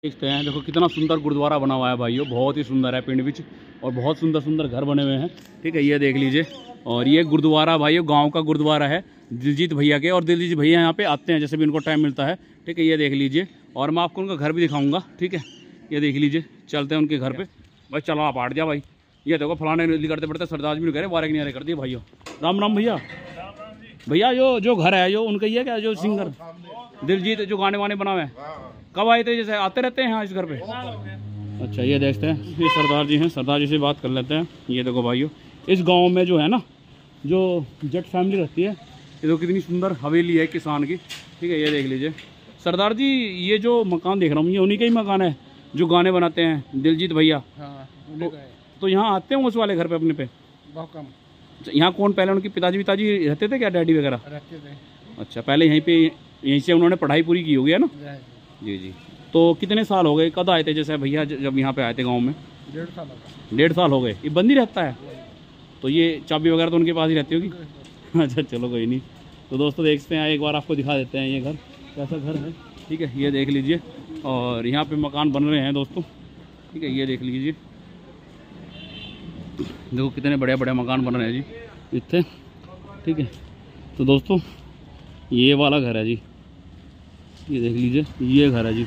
देखते हैं, देखो कितना सुंदर गुरुद्वारा बना हुआ है भाइयों, बहुत ही सुंदर है पिंड विच। और बहुत सुंदर सुंदर घर बने हुए हैं, ठीक है, ये देख लीजिए। और ये गुरुद्वारा भाइयों गांव का गुरुद्वारा है दिलजीत भैया के। और दिलजीत भैया यहाँ पे आते हैं जैसे भी उनको टाइम मिलता है, ठीक है, ये देख लीजिए। और मैं आपको उनका घर भी दिखाऊंगा, ठीक है, ये देख लीजिए। चलते हैं उनके घर पे। भाई चलो आप आट जा भाई। ये देखो फलाने करते पड़ते सरदार जी भी कह रहे वारे नहीं कर दिए भाइयों। राम राम भैया। भैया जो घर है जो उनका ही है क्या, जो सिंगर दिलजीत जो गाने वाने बना हुए हैं? कब आए थे? जैसे आते रहते हैं यहाँ इस घर पे? अच्छा, ये देखते हैं, ये सरदार जी हैं, सरदार जी से बात कर लेते हैं। ये देखो भाइयों, इस गांव में जो है ना, जो जट फैमिली रहती है, ये देखो कितनी सुंदर हवेली है किसान की, ठीक है, ये देख लीजिए। सरदार जी ये जो मकान देख रहा हूँ ये उन्हीं का ही मकान है जो गाने बनाते हैं दिलजीत भैया? हाँ, तो यहाँ आते हैं उस वाले घर पे अपने पे? बहुत कम। यहाँ कौन पहले उनके पिताजी रहते थे क्या, डैडी वगैरह रहते थे? अच्छा, पहले यहीं से उन्होंने पढ़ाई पूरी की होगी है ना? जी जी। तो कितने साल हो गए, कब आए थे जैसे भैया जब यहाँ पे आए थे गांव में? 1.5 साल हो गए। 1.5 साल हो गए। ये बंद ही रहता है? तो ये चाबी वगैरह तो उनके पास ही रहती होगी? अच्छा चलो कोई नहीं। तो दोस्तों देखते हैं, एक बार आपको दिखा देते हैं ये घर कैसा घर है, ठीक है, ये देख लीजिए। और यहाँ पे मकान बन रहे हैं दोस्तों, ठीक है, ये देख लीजिए। देखो कितने बड़े बड़े मकान बन रहे हैं जी इतने, ठीक है। तो दोस्तों ये वाला घर है जी, ये देख लीजिए, ये घर है जी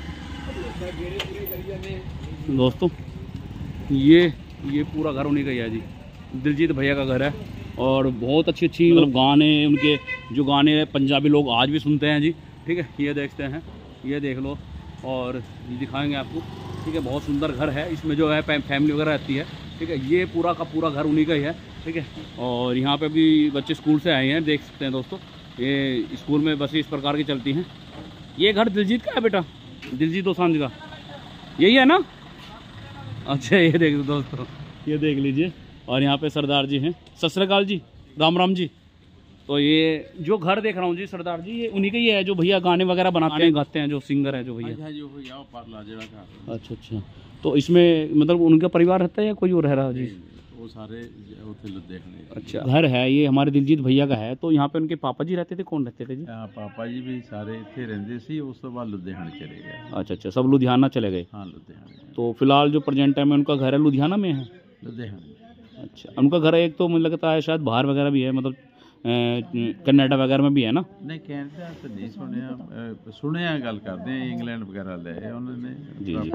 दोस्तों। ये पूरा घर उन्हीं का ही है जी, दिलजीत भैया का घर है। और बहुत अच्छी मतलब गाने उनके, जो गाने पंजाबी लोग आज भी सुनते हैं जी, ठीक है, ये देखते हैं, ये देख लो। और ये दिखाएंगे आपको, ठीक है, बहुत सुंदर घर है। इसमें जो है फैमिली वगैरह रहती है, ठीक है, ये पूरा का पूरा घर उन्हीं का ही है, ठीक है। और यहाँ पे भी बच्चे स्कूल से आए हैं, देख सकते हैं दोस्तों, ये स्कूल में बसें इस प्रकार की चलती हैं। ये घर दिलजीत का है बेटा, दिलजीत दोसांझ का, यही है ना? अच्छा, ये देख दोस्तों, ये देख लीजिए। और यहाँ पे सरदार जी हैं, सत श्री अकाल जी, राम राम जी। तो ये जो घर देख रहा हूँ जी सरदार जी, ये उन्हीं का ही है जो भैया गाने वगैरह बनाते हैं, गाते हैं, जो सिंगर है जो भैया? अच्छा अच्छा। तो इसमें मतलब उनका परिवार रहता है या कोई और रह रहा है जी? वो सारे देखने। अच्छा, घर है ये हमारे दिलजीत भैया का है। तो यहाँ पे उनके पापा जी रहते थे, कौन रहते थे जी? पापा जी भी सारे इतने रहते सी, उस तो बाद लुधियाना चले गए। अच्छा अच्छा, सब लुधियाना चले गए? हाँ, लुधियाना। तो फिलहाल जो प्रेजेंट टाइम में उनका घर है लुधियाना में है? लुधियाना। अच्छा, उनका घर एक तो मुझे लगता है शायद बाहर वगैरह भी है, मतलब कनाडा वगैरह में भी है ना? नहीं, कैनेडा तो नहीं सुने गल करते हैं, इंग्लैंड वगैरह ले उन्होंने। जी जी।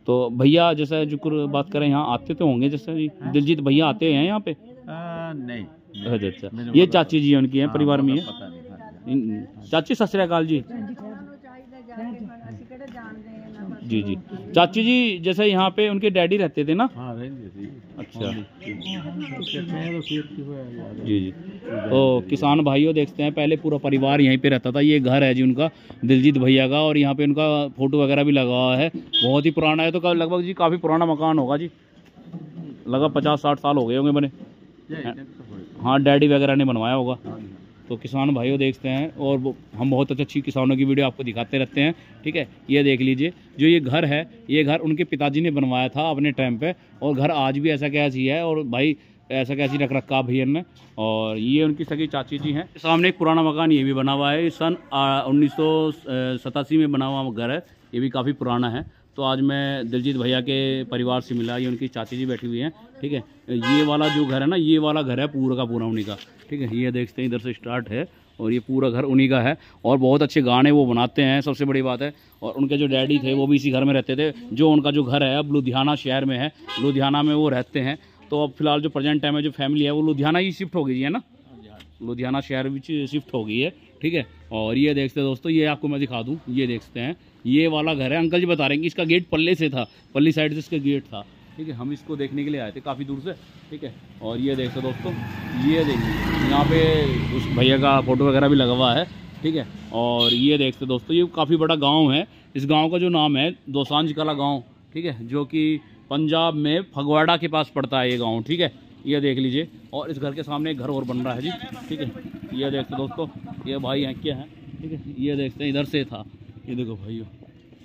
तो भैया जैसे जो बात करें, यहाँ आते तो होंगे जैसे जी दिलजीत भैया आते हैं यहाँ पे? नहीं। अच्छा अच्छा, ये चाची जी उनकी हैं, परिवार में है? चाची सत श्री अकाल जी। जी जी। चाची जी जैसे यहाँ पे उनके डैडी रहते थे ना? हाँ, रहते थे। अच्छा जी जी। तो किसान भाइयों देखते हैं, पहले पूरा परिवार यहीं पे रहता था। ये घर है जी उनका दिलजीत भैया का, और यहाँ पे उनका फोटो वगैरह भी लगा हुआ है। बहुत ही पुराना है, तो लगभग जी काफ़ी पुराना मकान होगा जी, लगभग 50-60 साल हो गए होंगे बने। हाँ, डैडी वगैरह ने बनवाया होगा। तो किसान भाइयों देखते हैं, और हम बहुत अच्छी किसानों की वीडियो आपको दिखाते रहते हैं, ठीक है। ये देख लीजिए, जो ये घर है, ये घर उनके पिताजी ने बनवाया था अपने टाइम पे, और घर आज भी ऐसा कैसी है। और भाई ऐसा कैसी रख रखा भैया ने। और ये उनकी सगी चाची जी हैं। सामने एक पुराना मकान ये भी बना हुआ है, सन 1987 में बना हुआ घर है, ये भी काफ़ी पुराना है। तो आज मैं दिलजीत भैया के परिवार से मिला, ये उनकी चाची जी बैठी हुई हैं, ठीक है। ये वाला जो घर है ना, ये वाला घर है पूरा का पूरा उन्हीं का, ठीक है। ये देखते हैं, इधर से स्टार्ट है, और ये पूरा घर उन्हीं का है। और बहुत अच्छे गाने वो बनाते हैं, सबसे बड़ी बात है। और उनके जो डैडी थे वो भी इसी घर में रहते थे। जो उनका जो घर है अब लुधियाना शहर में है, लुधियाना में वो रहते हैं। तो अब फिलहाल जो प्रेजेंट टाइम में जो फैमिली है वो लुधियाना ही शिफ्ट हो गई है ना, लुधियाना शहर में शिफ्ट हो गई है, ठीक है। और ये देखते हैं दोस्तों, ये आपको मैं दिखा दूं, ये देखते हैं, ये वाला घर है। अंकल जी बता रहे हैं कि इसका गेट पल्ले से था, पल्ली साइड से इसका गेट था, ठीक है। हम इसको देखने के लिए आए थे काफ़ी दूर से, ठीक है। और ये देखते दोस्तों, ये देखिए यहाँ पे उस भैया का फोटो वगैरह भी लगा हुआ है, ठीक है। और ये देखते दोस्तों, ये काफ़ी बड़ा गांव है। इस गांव का जो नाम है दोसांझ कला गांव, ठीक है, जो कि पंजाब में फगवाड़ा के पास पड़ता है ये गाँव, ठीक है। ये देख लीजिए। और इस घर के सामने एक घर और बन रहा है जी, ठीक है। ये देखते दोस्तों, ये भाई हैं क्या है, ठीक है। ये देखते हैं, इधर से था, ये देखो भाइयों,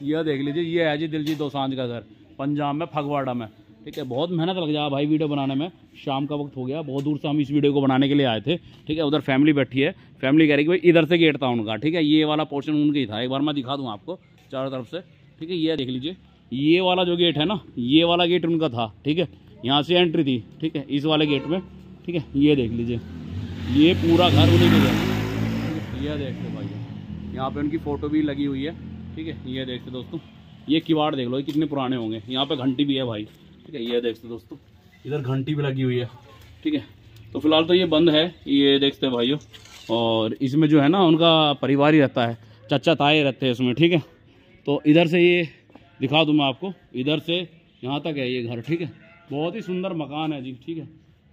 ये देख लीजिए, ये है जी दिलजीत दोसांझ का घर, पंजाब में फगवाड़ा में, ठीक है। बहुत मेहनत लग जाए भाई वीडियो बनाने में, शाम का वक्त हो गया, बहुत दूर से हम इस वीडियो को बनाने के लिए आए थे, ठीक है। उधर फैमिली बैठी है, फैमिली कह रही कि भाई इधर से गेट था उनका, ठीक है। ये वाला पोर्शन उनका ही था, एक बार मैं दिखा दूँ आपको चारों तरफ से, ठीक है। ये देख लीजिए, ये वाला जो गेट है ना, ये वाला गेट उनका था, ठीक है। यहाँ से एंट्री थी, ठीक है, इस वाले गेट में, ठीक है। ये देख लीजिए, ये पूरा घर उन्हीं के घर। ये देखते भाई, यहाँ पे उनकी फ़ोटो भी लगी हुई है, ठीक है। ये देखते दोस्तों, ये किवाड़ देख लो, ये कितने पुराने होंगे। यहाँ पे घंटी भी है भाई, ठीक है। ये देखते दोस्तों, इधर घंटी भी लगी हुई है, ठीक है। तो फिलहाल तो ये बंद है, ये देखते हैं भाइयों। और इसमें जो है ना, उनका परिवार ही रहता है, चाचा ताए रहते हैं इसमें, ठीक है। तो इधर से ये दिखा दूँ मैं आपको, इधर से यहाँ तक है ये घर, ठीक है। बहुत ही सुंदर मकान है जी, ठीक है।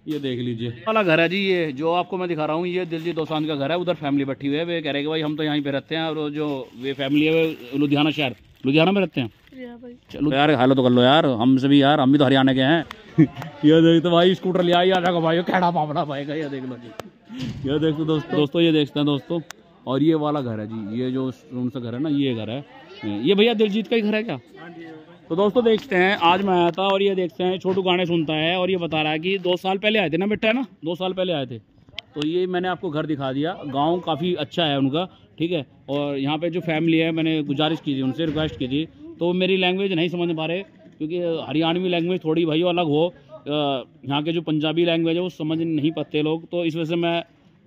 ये देख लीजिए वाला घर है जी, ये जो आपको मैं दिखा रहा हूँ, ये दिलजीत दोसांझ का घर है। उधर फैमिली बैठी हुई है, वे कह रहे हैं कि भाई हम तो यहीं पे रहते हैं, और जो वे फैमिली है वे लुधियाना शहर, लुधियाना में रहते हैं। चलो यार, हेलो तो कर लो यार हमसे भी यार, हम भी तो हरियाणा के हैं। ये देख तो भाई, स्कूटर ले आई यार भाई, कैड़ा पापड़ा भाई का, ये देख लो जी। ये देखो दोस्तों, ये देखते हैं दोस्तों। और ये वाला घर है जी, ये जो उनसे घर है ना, ये घर है। ये भैया दिलजीत का ही घर है क्या? तो दोस्तों देखते हैं, आज मैं आया था और ये देखते हैं, छोटू गाने सुनता है और ये बता रहा है कि 2 साल पहले आए थे ना बेटा, है ना, 2 साल पहले आए थे। तो ये मैंने आपको घर दिखा दिया, गांव काफ़ी अच्छा है उनका, ठीक है। और यहाँ पे जो फैमिली है, मैंने गुजारिश की थी उनसे, रिक्वेस्ट की थी, तो मेरी लैंग्वेज नहीं समझ पा रहे, क्योंकि हरियाणवी लैंग्वेज थोड़ी भाई अलग हो, यहाँ के जो पंजाबी लैंग्वेज है वो समझ नहीं पाते लोग, तो इस वजह से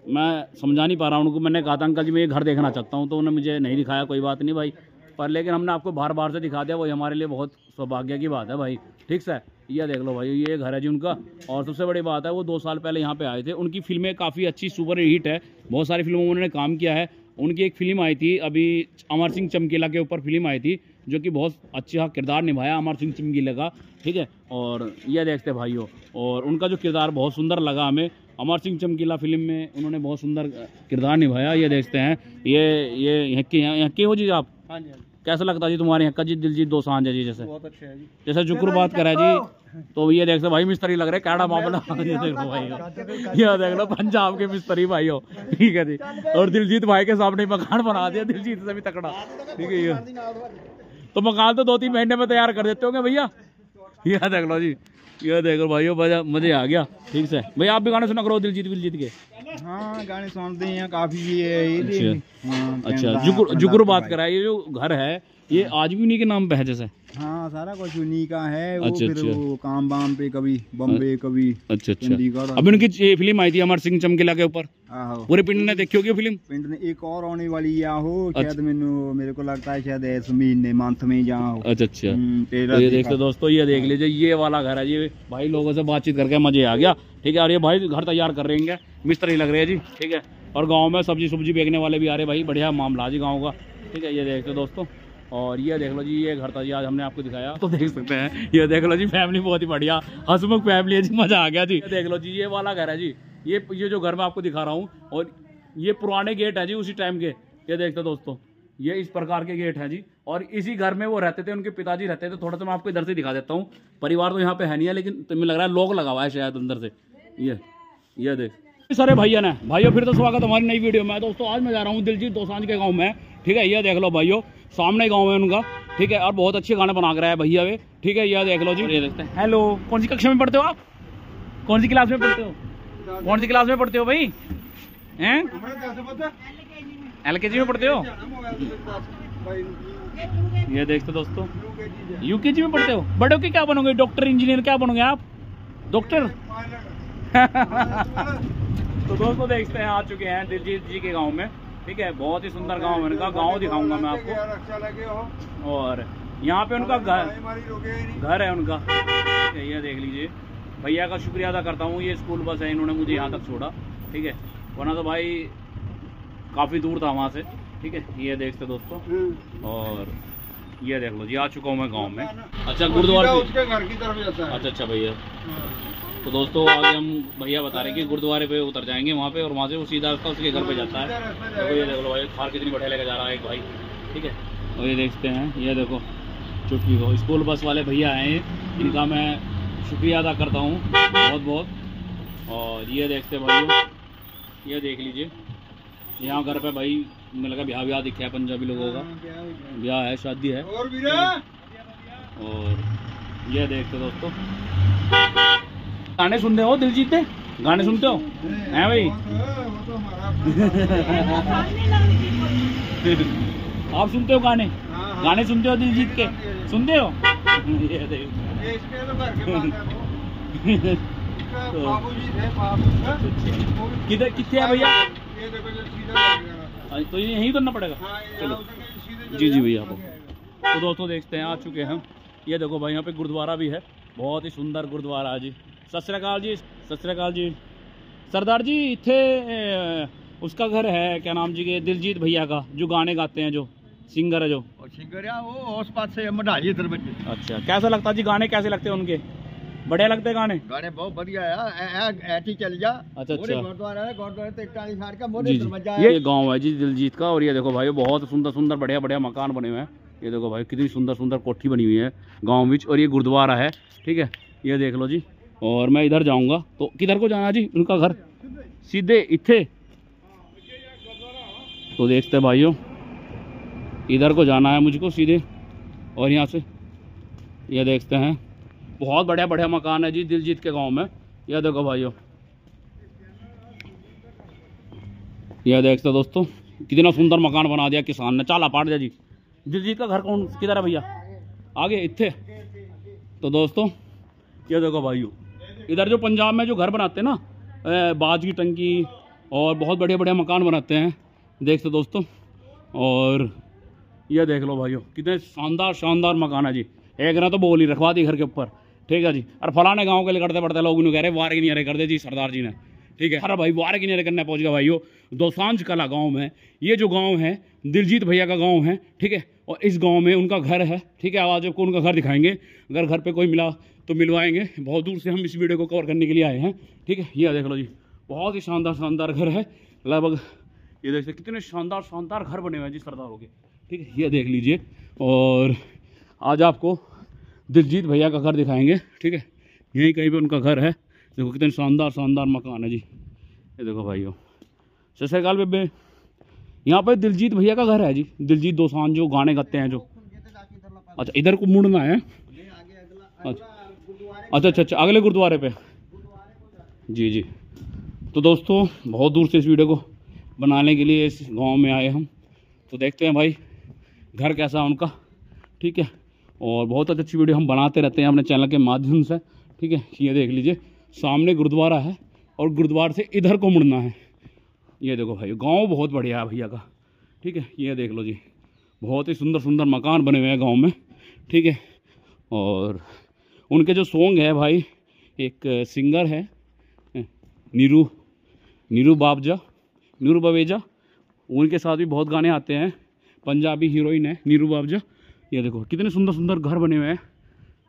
मैं समझा नहीं पा रहा हूँ उनको। मैंने कहा था अंकल जी मैं ये घर देखना चाहता हूँ, तो उन्होंने मुझे नहीं दिखाया, कोई बात नहीं भाई, पर लेकिन हमने आपको बार बार से दिखा दिया, वही हमारे लिए बहुत सौभाग्य की बात है भाई, ठीक से। ये देख लो भाई, ये घर है जी उनका। और सबसे बड़ी बात है, वो 2 साल पहले यहाँ पे आए थे। उनकी फिल्में काफ़ी अच्छी सुपर हिट है, बहुत सारी फिल्मों में उन्होंने काम किया है। उनकी एक फिल्म आई थी अभी, अमर सिंह चमकीला के ऊपर फिल्म आई थी, जो कि बहुत अच्छा किरदार निभाया अमर सिंह चमकीला का, ठीक है। और ये देखते भाइयों, और उनका जो किरदार बहुत सुंदर लगा हमें, अमर सिंह चमकीला फिल्म में उन्होंने बहुत सुंदर किरदार निभाया। ये देखते हैं, ये यहाँ के हो जी आप? हाँ जी। कैसा लगता जी तुम्हारे यहाँ का जी दिलजीत दोसांझ है जी? जैसे बहुत अच्छा है जी, जैसे जुक्र बात करा जी, तो ये देखते भाई मिस्त्री लग रहे, कैड़ा मामला। ये देखो भाई, ये देख लो पंजाब के मिस्त्री भाई हो, ठीक है जी। और दिलजीत भाई के सामने मकान बना दिया, दिलजीत से भी तकड़ा, ठीक है। ये तो मकान तो 2-3 महीने में तैयार कर देते होंगे भैया। ये देख लो जी, ये देखो भाइयों, मजे आ गया, ठीक से। भैया आप भी गाने सुना करो दिलजीत के। हाँ गाने सुनते हैं काफी। ये अच्छा, जुगुर बात करा, ये जो घर है ये आज भी उन्हीं के नाम पे है जैसे? हाँ सारा कुछ उन्हीं का है। वो फिर वो काम बाम पे कभी बम्बे कभी चंडीगढ़। अभी उनकी फिल्म आई थी अमर सिंह चमकीला के ऊपर, पूरे पिंड ने देखी होगी फिल्म। पिंड ने एक और आने वाली या हो शायद, मेरे को लगता है शायद इस महीने मंथ में जहाँ हो। अच्छा। ये देखते दोस्तों, ये देख लीजिए, ये वाला घर है जी भाई। लोगों से बातचीत करके मजे आ गया, ठीक है। और ये भाई घर तैयार कर रहे हैं, मिस्त्री लग रहे हैं जी, ठीक है। और गाँव में सब्जी बेचने वाले भी आ रहे भाई, बढ़िया मामला जी गाँव का, ठीक है। ये देखते दोस्तों, और ये देख लो जी, ये घर था जी आज हमने आपको दिखाया, तो देख सकते हैं। ये देख लो जी, फैमिली बहुत ही बढ़िया हंसमुख फैमिली है जी, मजा आ गया जी। देख लो जी, ये वाला घर है जी, ये जो घर मैं आपको दिखा रहा हूँ, और ये पुराने गेट है जी उसी टाइम के। ये देखते दोस्तों, ये इस प्रकार के गेट हैं जी, और इसी घर में वो रहते थे, उनके पिताजी रहते थे। थोड़ा सा मैं आपको इधर से दिखा देता हूँ, परिवार तो यहाँ पे है नहीं है, लेकिन तुम्हें लग रहा है लोग लगा हुआ है शायद अंदर से। ये देख सारे भाइयों फिर तो स्वागत हमारी नई वीडियो में। दोस्तों आज मैं जा रहा हूँ दिलजीत दोसांझ के गाँव में, ठीक है। ये देख लो भाइयों, सामने गाँव है उनका, ठीक है। और बहुत अच्छे गाने बना कर रहा है भैया वे, ठीक है। ये देख लो जी, ये देखते हैं। हेलो, कौन सी कक्षा में पढ़ते हो आप? कौन सी क्लास में पढ़ते हो? कौन सी क्लास में पढ़ते हो भाई? हैं? LKG में पढ़ते हो? ये देखते दोस्तों, UKG में पढ़ते हो। बड़े होके क्या बनोगे? डॉक्टर, इंजीनियर, क्या बनोगे आप? डॉक्टर। तो दोस्तों देखते हैं, आ चुके हैं दिलजीत जी के गांव में, ठीक है। बहुत ही सुंदर गांव है उनका, गांव दिखाऊंगा मैं आपको। और यहाँ पे उनका घर है उनका, ठीक है। ये देख लीजिए, भैया का शुक्रिया अदा करता हूँ, ये स्कूल बस है, इन्होंने मुझे यहाँ तक छोड़ा, ठीक है। वरना तो भाई काफ़ी दूर था वहाँ से, ठीक है। ये देखते दोस्तों, और ये देख लो जी, आ चुका हूँ मैं गाँव में। अच्छा, गुरुद्वारा उसके घर की तरफ जाता है। अच्छा भैया, तो दोस्तों आगे हम भैया बता रहे हैं कि गुरुद्वारे पे उतर जाएंगे वहाँ पे, और वहाँ से वो सीधा रास्ता उसके घर पे जाता है। तो ये देख लो भाई, थार कितनी बढ़िया लेके जा रहा है एक भाई, ठीक है। और ये देखते हैं, ये देखो चुटकी को स्कूल बस वाले भैया आए हैं, इनका मैं शुक्रिया अदा करता हूँ बहुत बहुत। और ये देखते भाइयों, ये देख लीजिए, यहाँ घर पे भाई मुझे लगा ब्याह दिखा है पंजाबी लोगों का, ब्याह है, शादी है। और ये देखते दोस्तों, गाने सुनते हो दिलजीत के? गाने सुनते हो हैं भाई? आप सुनते हो गाने? गाने सुनते हो दिलजीत के? सुनते हो? ये देखो किधर कितने है भैया? तो ये यहीं करना पड़ेगा। चलो जी जी भैया। तो दोस्तों देखते हैं, आ चुके हैं। ये देखो भाई यहाँ पे गुरुद्वारा भी है, बहुत ही सुंदर गुरुद्वारा जी। सत श्री अकाल जी, सत श्री अकाल जी। सरदार जी इतने उसका घर है, क्या नाम जी के, दिलजीत भैया का, जो गाने गाते हैं, जो सिंगर है, जो सिंगर है वो उस पास से मढ़ाली इधर में। अच्छा, कैसा लगता जी गाने? कैसे लगते हैं उनके? बढ़िया लगते हैं गाने? गाने बहुत बढ़िया है, ऐसी चल जा। अच्छा अच्छा। गुरुद्वारा है, गुरुद्वारे से 41 साल का जी जी। ये गांव है जी दिलजीत का। और ये देखो भाई बहुत सुंदर सुंदर बढ़िया बढ़िया मकान बने हुए हैं। ये देखो भाई कितनी सुंदर सुंदर कोठी बनी हुई है गाँव में। और ये गुरुद्वारा है, ठीक है, ये देख लो जी। और मैं इधर जाऊंगा तो किधर को जाना जी? उनका घर सीधे इथे। तो देखते हैं भाइयों, इधर को जाना है मुझको सीधे। और यहाँ से ये देखते हैं, बहुत बढ़िया बढ़िया मकान है जी दिलजीत के गांव में। यह देखो भाइयों, यह देखते हैं दोस्तों, कितना सुंदर मकान बना दिया किसान ने, चाला पाट दिया जी। दिलजीत का घर कौन किधर है भैया? आगे इथे। तो दोस्तों ये देखो भाइयों, इधर जो पंजाब में जो घर बनाते हैं ना, बाज की टंकी और बहुत बढ़िया बढ़िया मकान बनाते हैं, देखते दोस्तों। और ये देख लो भाइयों, कितने शानदार शानदार मकान है जी। एक ना तो बोली रखवा दी घर के ऊपर, ठीक है जी। और फलाने गांव के लिए करते पड़ते लोग कह रहे वार की नहीं कर दे जी सरदार जी ने, ठीक है। अरे भाई वार की नहीं करने पहुंच गया भाइयों, दोसांझ कला गांव में। ये जो गांव है दिलजीत भैया का गांव है, ठीक है। और इस गांव में उनका घर है, ठीक है। आज आपको उनका घर दिखाएंगे, अगर घर पे कोई मिला तो मिलवाएंगे। बहुत दूर से हम इस वीडियो को कवर करने के लिए आए हैं, ठीक है। ये देख लो जी, बहुत ही शानदार शानदार घर है लगभग। ये देख सकते कितने शानदार शानदार घर बने हुए हैं जी सरदारों के, ठीक है। ये देख लीजिए। और आज आपको दिलजीत भैया का घर दिखाएंगे, ठीक है। यहीं कहीं पे उनका घर है। देखो कितने शानदार शानदार मकान है जी। ये देखो भाइयों, सत श्री अकाल बेबे। यहाँ पे दिलजीत भैया का घर है जी, दिलजीत दोसांझ जो गाने गाते हैं जो। अच्छा इधर को मुड़ना है। अच्छा अच्छा अच्छा, अगले गुरुद्वारे पे। जी जी। तो दोस्तों बहुत दूर से इस वीडियो को बनाने के लिए इस गांव में आए हम। तो देखते हैं भाई घर कैसा है उनका, ठीक है। और बहुत अच्छी वीडियो हम बनाते रहते हैं अपने चैनल के माध्यम से, ठीक है। ये देख लीजिए, सामने गुरुद्वारा है और गुरुद्वारे से इधर को मुड़ना है। ये देखो भाई, गांव बहुत बढ़िया है भैया का, ठीक है। ये देख लो जी, बहुत ही सुंदर सुंदर मकान बने हुए हैं गांव में, ठीक है। और उनके जो सॉन्ग है भाई, एक सिंगर है नीरू बावेजा, उनके साथ भी बहुत गाने आते हैं। पंजाबी हीरोइन है नीरू बावेजा। ये देखो कितने सुंदर सुंदर घर बने हुए हैं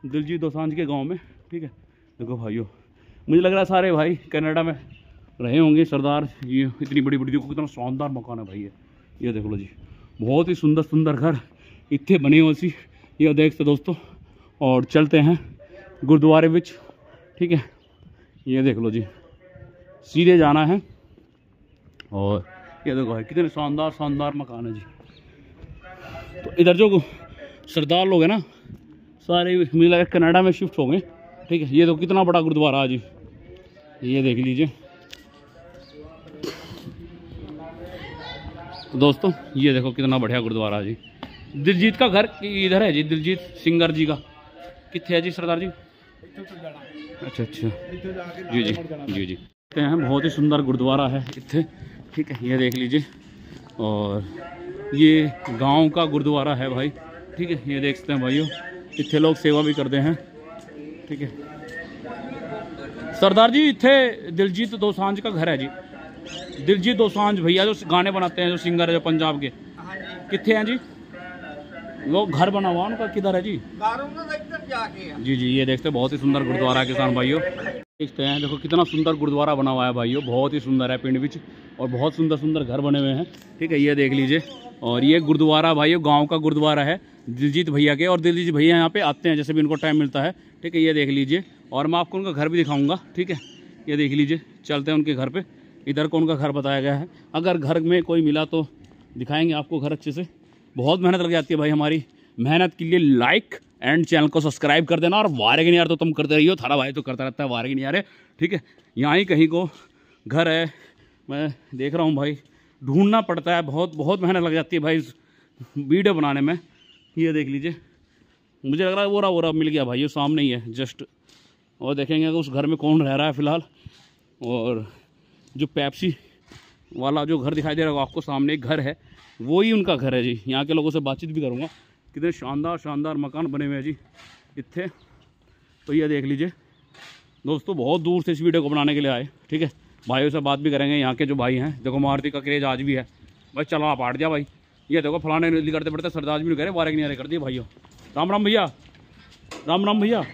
दिलजीत दोसांझ के गांव में, ठीक है। देखो भाइयों, मुझे लग रहा है सारे भाई कनाडा में रहे होंगे सरदार। ये इतनी बड़ी बड़ी, देखो कितना शानदार मकान है भाई ये देख लो जी, बहुत ही सुंदर सुंदर घर इतने बने हुए सी। ये देखते दोस्तों, और चलते हैं गुरुद्वारे विच, ठीक है। ये देख लो जी, सीधे जाना है। और ये देखो भाई कितने शानदार शानदार मकान है जी। तो इधर जो सरदार लोग हैं ना, सारे मुझे लगा कनाडा में शिफ्ट हो गए, ठीक है। ये तो कितना बड़ा गुरुद्वारा है जी, ये देख लीजिए। तो दोस्तों ये देखो कितना बढ़िया गुरुद्वारा है जी। दिलजीत का घर इधर है जी, दिलजीत सिंगर जी का कितने है जी सरदार जी? अच्छा अच्छा, जी जी जी जी। देखते हैं, बहुत ही सुंदर गुरुद्वारा है इतने, ठीक है। ये देख लीजिए। और ये गांव का गुरुद्वारा है भाई, ठीक है। ये देख सकते हैं भाइयों, इतने लोग सेवा भी करते हैं, ठीक है। सरदार जी इतने दिलजीत दोसांझ का घर है जी, दिलजीत दोसांझ भैया जो गाने बनाते हैं, जो सिंगर है जो पंजाब के, कितने हैं जी? वो घर बना हुआ उनका किधर है जी? जी जी। ये देखते हैं बहुत ही सुंदर गुरुद्वारा है किसान भाइयों, देखते हैं। देखो कितना सुंदर गुरुद्वारा बना हुआ है भाइयों, बहुत ही सुंदर है पिंड विच। और बहुत सुंदर सुंदर घर बने हुए हैं, ठीक है। ये देख लीजिए। और ये गुरुद्वारा भाइयों गांव का गुरुद्वारा है दिलजीत भैया के। और दिलजीत भैया यहाँ पे आते हैं जैसे भी उनको टाइम मिलता है, ठीक है। ये देख लीजिए। और मैं आपको उनका घर भी दिखाऊंगा, ठीक है। ये देख लीजिए, चलते हैं उनके घर पे। इधर को उनका घर बताया गया है, अगर घर में कोई मिला तो दिखाएंगे आपको घर अच्छे से। बहुत मेहनत लग जाती है भाई हमारी, मेहनत के लिए लाइक एंड चैनल को सब्सक्राइब कर देना। और वारे की नहीं यार तो तुम करते रहिए, थारा भाई तो करता रहता है, वारे की नहीं यार, ठीक है। यहाँ ही कहीं को घर है, मैं देख रहा हूँ भाई, ढूंढना पड़ता है, बहुत बहुत मेहनत लग जाती है भाई इस वीडियो बनाने में, ये देख लीजिए, मुझे लग रहा है वो रहा मिल गया भाई, ये सामने ही है जस्ट। और देखेंगे कि उस घर में कौन रह रहा है फ़िलहाल। और जो पेप्सी वाला जो घर दिखाई दे रहा होगा आपको, सामने एक घर है, वो ही उनका घर है जी। यहाँ के लोगों से बातचीत भी करूँगा। कितने शानदार शानदार मकान बने हुए हैं जी इतने। तो ये देख लीजिए दोस्तों, बहुत दूर से इस वीडियो को बनाने के लिए आए, ठीक है। भाइयों से बात भी करेंगे, यहाँ के जो भाई हैं। देखो मारुति का क्रेज आज भी है भाई, चला आप आट जा भाई। ये देखो फलाने नीली करते पड़ते सरदार जी भी कह रहे, बारह नहीं कर दिए भाइयों। राम राम भैया, राम राम भैया।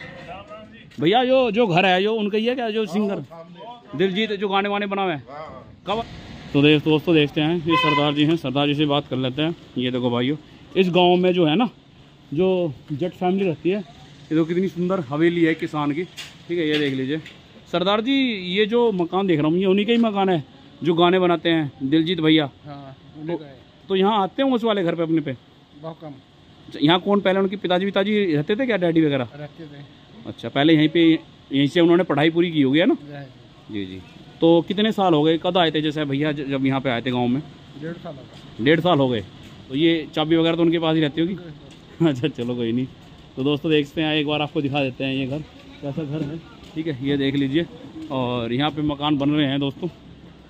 भैया जो घर है जो उनका ही है क्या, जो सिंगर दिलजीत जो गाने वाने बना हुए हैं कब? तो दोस्तों देखते हैं, ये सरदार जी हैं, सरदार जी से बात कर लेते हैं। ये देखो भाइयों, इस गांव में जो है ना, जो जट फैमिली रहती है, ये देखो कितनी सुंदर हवेली है किसान की, ठीक है। ये देख लीजिए सरदार जी, ये जो मकान देख रहा हूँ ये उन्हीं का ही मकान है जो गाने बनाते हैं दिलजीत भैया। हाँ, तो यहाँ आते हैं उस वाले घर पे अपने पे? बहुत कम। यहाँ कौन पहले उनके पिताजी रहते थे क्या, डैडी वगैरह रहते थे? अच्छा, पहले यहीं से उन्होंने पढ़ाई पूरी की होगी है ना? जी जी। तो कितने साल हो गए, कब आए थे जैसे भैया जब यहाँ पे आए थे गांव में? 1.5 साल हो गए। 1.5 साल हो गए। तो ये चाबी वगैरह तो उनके पास ही रहती होगी? अच्छा चलो कोई नहीं। तो दोस्तों देखते हैं, एक बार आपको दिखा देते हैं ये घर कैसा घर है, ठीक है। ये देख लीजिए, और यहाँ पे मकान बन रहे हैं दोस्तों,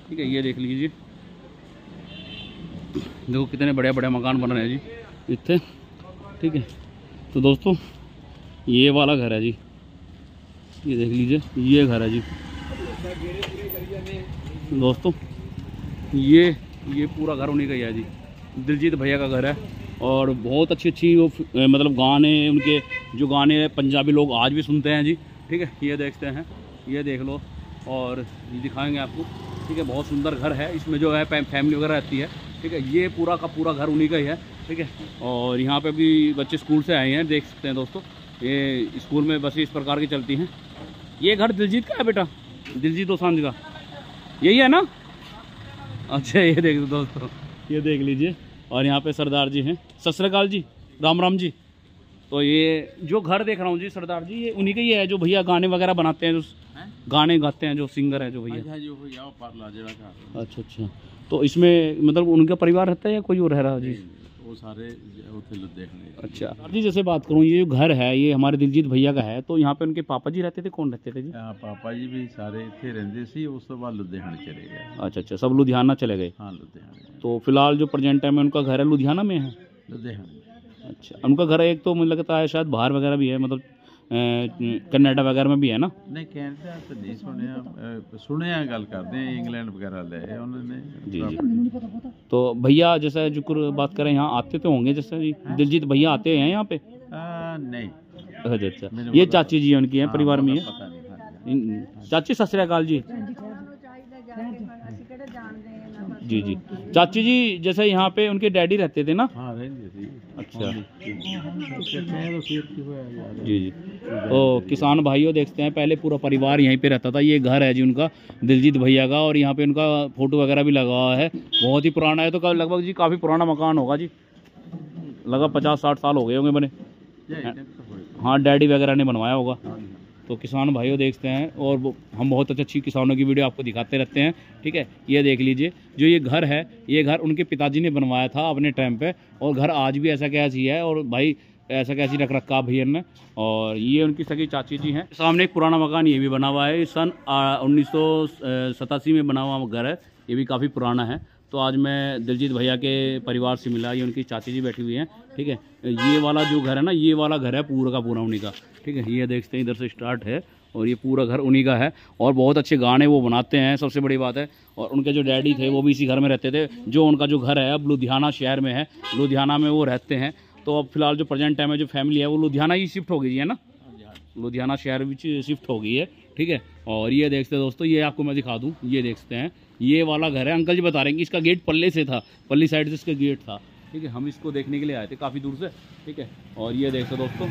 ठीक है। ये देख लीजिए, देखो कितने बड़े बड़े मकान बन रहे हैं जी इतने, ठीक है। तो दोस्तों ये वाला घर है जी, ये देख लीजिए, ये घर है जी दोस्तों। ये पूरा घर उन्हीं का ही है जी, दिलजीत भैया का घर है। और बहुत अच्छी वो मतलब गाने, उनके जो गाने पंजाबी लोग आज भी सुनते हैं जी, ठीक है। ये देखते हैं, ये देख लो, और ये दिखाएंगे आपको, ठीक है। बहुत सुंदर घर है, इसमें जो है फैमिली वगैरह रहती है, ठीक है। ये पूरा का पूरा घर उन्हीं का ही है, ठीक है। और यहाँ पे भी बच्चे स्कूल से आए हैं, देख सकते हैं दोस्तों। ये स्कूल में बसें इस प्रकार की चलती हैं। ये घर दिलजीत का है बेटा, दिलजीत दोसांझ का, यही है ना? अच्छा ये देख दोस्तों, ये देख लीजिए। और यहाँ पे सरदार जी हैं, सत श्री अकाल जी, राम राम जी। तो ये जो घर देख रहा हूँ जी सरदार जी, ये उन्हीं के ही है जो भैया गाने वगैरह बनाते हैं, जो गाने गाते हैं, जो सिंगर है जो भैया। अच्छा अच्छा। तो इसमें मतलब उनका परिवार रहता है या कोई और रह रहा है जी? वो सारे देखने। अच्छा जी, जैसे बात करूँ, ये जो घर है ये हमारे दिलजीत भैया का है, तो यहाँ पे उनके पापा जी रहते थे, कौन रहते थे जी? पापा जी भी सारे इतने रहते सी, उस तो बाद लुधियाना चले गए। अच्छा अच्छा, सब लुधियाना चले गए। हाँ लुधियाना। तो फिलहाल जो प्रेजेंट टाइम में उनका घर है लुधियाना में है? लुधियाना। अच्छा, उनका घर एक तो मुझे लगता है शायद बाहर वगैरह भी है, मतलब कनाडा वगैरह में भी है ना? नहीं कैनेडा तो नहीं सुनिया गल करते हैं, इंग्लैंड वगैरह ले उन्होंने। जी जी। तो भैया जैसे जो बात करें, यहाँ आते तो होंगे जैसे जी, दिलजीत भैया आते हैं यहाँ पे? नहीं। अच्छा अच्छा, ये चाची जी उनकी हैं, परिवार में है? चाची सत श्री अकाल जी। जी जी। चाची जी जैसे यहाँ पे उनके डैडी रहते थे ना? हाँ रहते थे। अच्छा जी जी। तो किसान भाइयों देखते हैं, पहले पूरा परिवार यहीं पे रहता था। ये घर है जी उनका, दिलजीत भैया का, और यहाँ पे उनका फोटो वगैरह भी लगा हुआ है। बहुत ही पुराना है, तो लगभग जी काफ़ी पुराना मकान होगा जी, लगभग 50-60 साल हो गए होंगे बने। हाँ डैडी वगैरह ने बनवाया होगा। तो किसान भाइयों देखते हैं, और हम बहुत अच्छी किसानों की वीडियो आपको दिखाते रहते हैं, ठीक है। ये देख लीजिए, जो ये घर है, ये घर उनके पिताजी ने बनवाया था अपने टाइम पे, और घर आज भी ऐसा कैसी है, और भाई ऐसा कैसी रख रखा भैया ने। और ये उनकी सगी चाची जी हैं। सामने एक पुराना मकान ये भी बना हुआ है, सन 1987 में बना हुआ घर है, ये भी काफ़ी पुराना है। तो आज मैं दिलजीत भैया के परिवार से मिला, ये उनकी चाची जी बैठी हुई हैं, ठीक है। ये वाला जो घर है ना, ये वाला घर है पूरा का पूरा उन्हीं का, ठीक है। ये देखते हैं, इधर से स्टार्ट है, और ये पूरा घर उन्हीं का है। और बहुत अच्छे गाने वो बनाते हैं, सबसे बड़ी बात है। और उनके जो डैडी थे वो भी इसी घर में रहते थे। जो उनका जो घर है अब लुधियाना शहर में है, लुधियाना में वो रहते हैं। तो अब फिलहाल जो प्रेजेंट टाइम में जो फैमिली है वो लुधियाना ही शिफ्ट हो गई है ना, लुधियाना शहर में शिफ्ट हो गई है, ठीक है। और ये देखते हैं दोस्तों, ये आपको मैं दिखा दूँ, ये देखते हैं, ये वाला घर है। अंकल जी बता रहे हैं कि इसका गेट पल्ले से था, पल्ली साइड से इसका गेट था, ठीक है। हम इसको देखने के लिए आए थे काफ़ी दूर से, ठीक है। और ये देखते दोस्तों,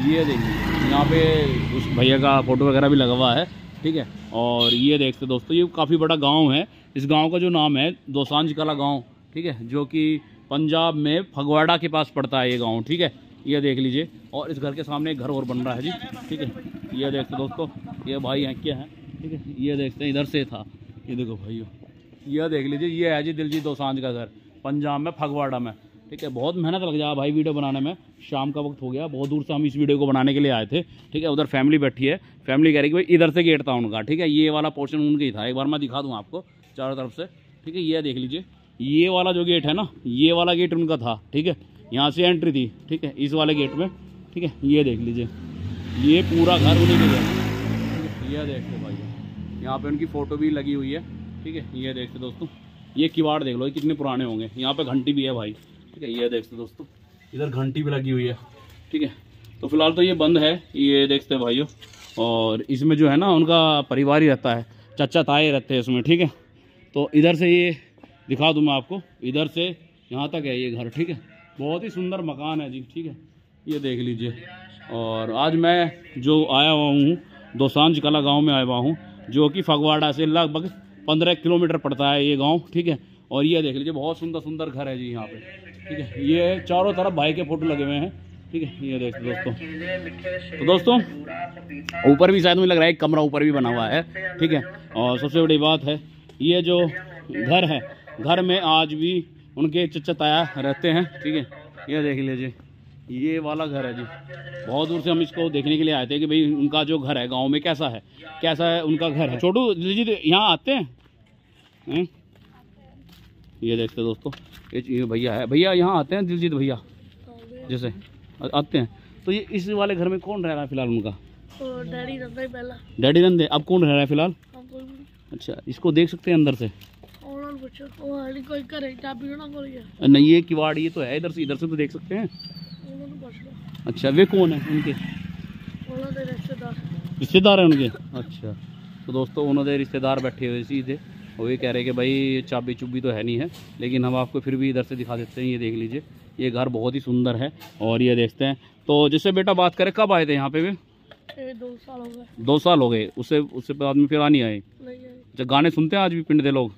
ये देखिए यहाँ पे उस भैया का फोटो वगैरह भी लगा हुआ है, ठीक है। और ये देखते दोस्तों, ये काफ़ी बड़ा गांव है। इस गांव का जो नाम है दोसांझ कला गांव, ठीक है, जो कि पंजाब में फगवाड़ा के पास पड़ता है ये गाँव, ठीक है। ये देख लीजिए, और इस घर के सामने एक घर और बन रहा है जी, ठीक है। ये देखते दोस्तों, ये भाई हैं क्या है, ठीक है। ये देखते हैं, इधर से था, ये देखो भाइयों, ये देख लीजिए, ये है जी दिलजीत दोसांझ का घर, पंजाब में फगवाड़ा में। ठीक है। बहुत मेहनत लग जाए भाई वीडियो बनाने में, शाम का वक्त हो गया, बहुत दूर से हम इस वीडियो को बनाने के लिए आए थे, ठीक है। उधर फैमिली बैठी है, फैमिली कह रही कि भाई इधर से गेट था उनका, ठीक है। ये वाला पोर्शन उनका ही था, एक बार मैं दिखा दूँ आपको चारों तरफ से, ठीक है। ये देख लीजिए, ये वाला जो गेट है ना, ये वाला गेट उनका था, ठीक है। यहाँ से एंट्री थी, ठीक है, इस वाले गेट में, ठीक है। ये देख लीजिए, ये पूरा घर उन्हीं के घर, ये देखते भाई, यहाँ पे उनकी फ़ोटो भी लगी हुई है, ठीक है। ये देखते दोस्तों, ये किवाड़ देख लो, ये कितने पुराने होंगे। यहाँ पे घंटी भी है भाई, ठीक है। ये देखते दोस्तों, इधर घंटी भी लगी हुई है, ठीक है। तो फिलहाल तो ये बंद है, ये देखते भाइयों। और इसमें जो है ना उनका परिवार ही रहता है, चाचा ताए रहते हैं इसमें, ठीक है। तो इधर से ये दिखा दूँ मैं आपको, इधर से यहाँ तक है ये घर, ठीक है। बहुत ही सुंदर मकान है जी, ठीक है। ये देख लीजिए। और आज मैं जो आया हुआ हूँ दोसांझ कला गाँव में आया हुआ हूँ, जो कि फगवाड़ा से लगभग 15 किलोमीटर पड़ता है ये गांव, ठीक है। और ये देख लीजिए, बहुत सुंदर सुंदर घर है जी यहाँ पे, ठीक है। ये चारों तरफ भाई के फोटो लगे हुए हैं, ठीक है। ये देखते दोस्तों, तो दोस्तों ऊपर भी शायद मुझे लग रहा है एक कमरा ऊपर भी बना हुआ है, ठीक है। और सबसे बड़ी बात है, ये जो घर है, घर में आज भी उनके चचा ताया रहते हैं, ठीक है। ये देख लीजिए, ये वाला घर है जी। बहुत दूर से हम इसको देखने के लिए आए थे कि भाई उनका जो घर है गांव में कैसा है उनका घर है। छोटू दिलजीत यहाँ आते हैं? ये देखते दोस्तों, ये भैया है, भैया यहाँ आते हैं दिलजीत भैया जैसे आते हैं। तो ये इस वाले घर में कौन रह रहा है फिलहाल उनका? डैडी रहता है पहला। डैडी रहते, अब कौन रह रहा है फिलहाल? अच्छा, इसको देख सकते हैं अंदर से? नहीं, ये किवाड़ ये तो है, इधर से तो देख सकते हैं। अच्छा, वे कौन है उनके? रिश्तेदार है उनके। अच्छा, तो दोस्तों उन्होंने रिश्तेदार बैठे हुए सीधे, वो ये कह रहे हैं कि भाई चाबी चुब्बी तो है नहीं है, लेकिन हम आपको फिर भी इधर से दिखा देते हैं। ये देख लीजिए, ये घर बहुत ही सुंदर है। और ये देखते हैं, तो जिससे बेटा बात करें, कब आए थे यहाँ पे वे? 2 साल हो गए। 2 साल हो गए, उससे बाद में फिर आ नहीं आए? अच्छा, गाने सुनते हैं आज भी पिंड के लोग?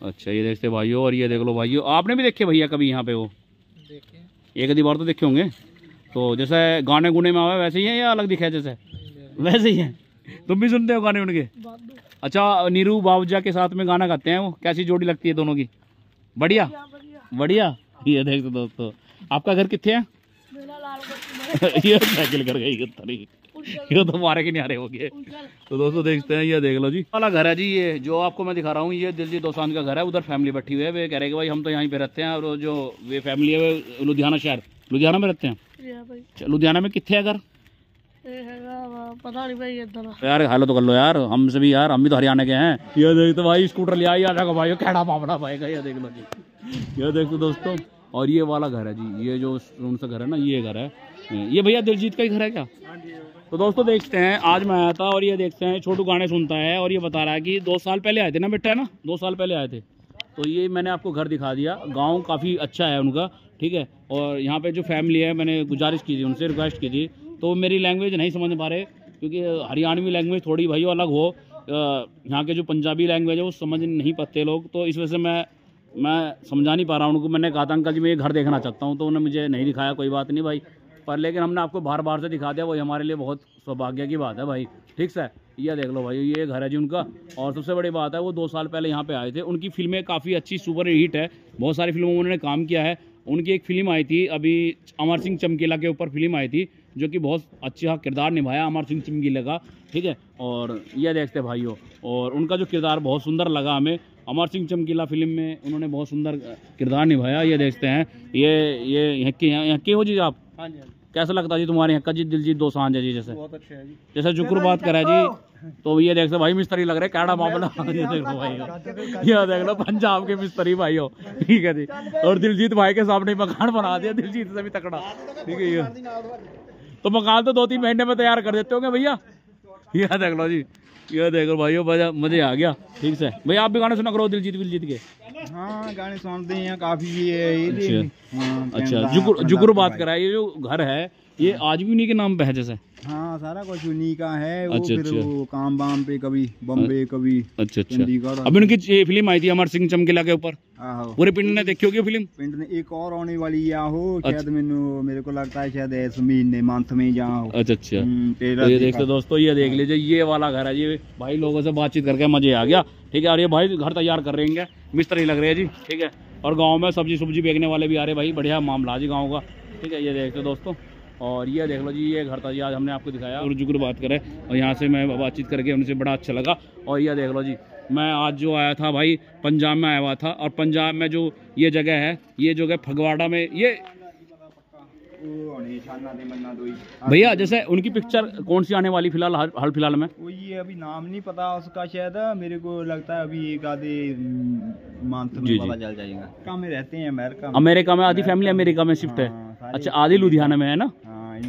अच्छा, ये देखते भाइयों। और ये देख लो भाइयों, आपने भी देखे भैया कभी यहाँ पे? वो देखे, एक आधी बार तो देखे होंगे। तो जैसे गाने गुने में आवे वैसे ही है या अलग दिखा है? जैसे वैसे ही है। तुम भी सुनते हो गाने उनके? अच्छा, नीरू बाबूजा के साथ में गाना गाते हैं वो, कैसी जोड़ी लगती है दोनों की? बढ़िया बढ़िया। ये देखते दोस्तों, आपका घर कितने है? ये साइकिल कर गई, ये तो मारे के नहीं आ रहे हो गए। तो दोस्तों देखते हैं, ये देख लो जी वाला घर है जी, ये जो आपको मैं दिखा रहा हूँ, ये दिलजीत दोसांझ का घर है। उधर फैमिली बैठी हुई है, वे कह रहे हैं कि भाई हम तो यहीं पे रहते हैं, और जो वे फैमिली है वे लुधियाना शहर, लुधियाना में रहते हैं। लुधियाना में कितने है घर? पता नहीं भाई, यार हालो तो कर लो यार, हमसे भी यार, हम भी तो हरियाणा के हैं। ये देख तो भाई स्कूटर ले आई भाई, कैड़ा मामला भाई का, ये देख लो जी। ये देख तो दोस्तों, और ये वाला घर है जी, ये जो उनसे घर है ना, ये घर है। ये भैया दिलजीत का ही घर है क्या? तो दोस्तों देखते हैं, आज मैं आया था और ये देखते हैं, छोटू गाने सुनता है और ये बता रहा है कि 2 साल पहले आए थे ना बेटा, है ना? 2 साल पहले आए थे। तो ये मैंने आपको घर दिखा दिया, गांव काफ़ी अच्छा है उनका, ठीक है। और यहाँ पे जो फैमिली है, मैंने गुजारिश की थी उनसे, रिक्वेस्ट की थी, तो मेरी लैंग्वेज नहीं समझ पा रहे, क्योंकि हरियाणवी लैंग्वेज थोड़ी भाई अलग हो, यहाँ के जो पंजाबी लैंग्वेज है वो समझ नहीं पाते लोग, तो इस वजह से मैं समझा नहीं पा रहा हूँ उनको। मैंने कहा था अंकल जी मैं ये घर देखना चाहता हूँ, तो उन्होंने मुझे नहीं दिखाया। कोई बात नहीं भाई, पर लेकिन हमने आपको बार से दिखा दिया, वही हमारे लिए बहुत सौभाग्य की बात है भाई, ठीक से। ये देख लो भाई, ये घर है जी उनका। और सबसे बड़ी बात है, वो 2 साल पहले यहाँ पे आए थे। उनकी फिल्में काफ़ी अच्छी सुपर हिट है, बहुत सारी फिल्मों में उन्होंने काम किया है। उनकी एक फिल्म आई थी अभी, अमर सिंह चमकीला के ऊपर फिल्म आई थी, जो कि बहुत अच्छा किरदार निभाया अमर सिंह चमकीला का, ठीक है। और ये देखते भाइयों, और उनका जो किरदार बहुत सुंदर लगा हमें, अमर सिंह चमकीला फिल्म में उन्होंने बहुत सुंदर किरदार निभाया। ये देखते हैं, ये यहाँ के हो जी आप? हाँ जी। कैसा लगता जी तुम्हारे यहाँ का जी दिलजीत दोसांझ है जी? जैसे बहुत अच्छा है जी, जैसे जुक्र बात करा जी, तो ये देखते भाई मिस्त्री लग रहे, कैड़ा मामला। ये देख लो भाई, ये देख लो पंजाब के मिस्त्री भाई हो, ठीक है जी। और दिलजीत भाई के सामने मकान बना दिया, दिलजीत से भी तकड़ा, ठीक है। ये तो मकान तो 2-3 महीने में तैयार कर देते होंगे भैया। ये देख लो जी, ये देख लो भाई, मजे आ गया, ठीक से। भैया आप भी गाने सुना करो दिलजीत के। हाँ, गाने सुनते हैं काफी। अच्छा, जुगुर बात करा, ये जो घर है ये आज भी उन्हीं के नाम पे है जैसे? हाँ, सारा कुछ उन्हीं का है। वो फिर वो काम बाम पे कभी बम्बे, कभी चंडीगढ़। अभी उनकी फिल्म आई थी अमर सिंह चमकीला के ऊपर, पूरे पिंड ने देखी होगी फिल्म। पिंड ने एक और आने वाली हो शायद, मेरे को लगता है शायद इस महीने मंथ में जहाँ। अच्छा। तो ये देखते दोस्तों, ये देख लीजिए, ये वाला घर है ये भाई। लोगों से बातचीत करके मजे आ गया, ठीक है। और ये भाई घर तैयार कर रहे हैं, मिस्त्री लग रहे हैं जी, ठीक है। और गांव में सब्जी सुब्जी बेचने वाले भी आ रहे भाई, बढ़िया मामला जी गांव का। ठीक है, ये देखते हो दोस्तों। और ये देख लो जी, ये घर था जी, आज हमने आपको दिखाया और जुगुर बात करें, और यहाँ से मैं बातचीत करके उनसे बड़ा अच्छा लगा। और ये देख लो जी, मैं आज जो आया था भाई, पंजाब में आया हुआ था, और पंजाब में जो ये जगह है, ये जगह फगवाड़ा में, ये भैया जैसे उनकी पिक्चर कौन सी आने वाली फिलहाल हाल फिलहाल में? वो ये अभी नाम नहीं पता उसका, शायद मेरे को लगता है अभी एक आधे मंथ में पता चल जाएगा। कहाँ में रहते हैं? अमेरिका में। आधी फैमिली अमेरिका में शिफ्ट है। अच्छा, आधी लुधियाना में है ना।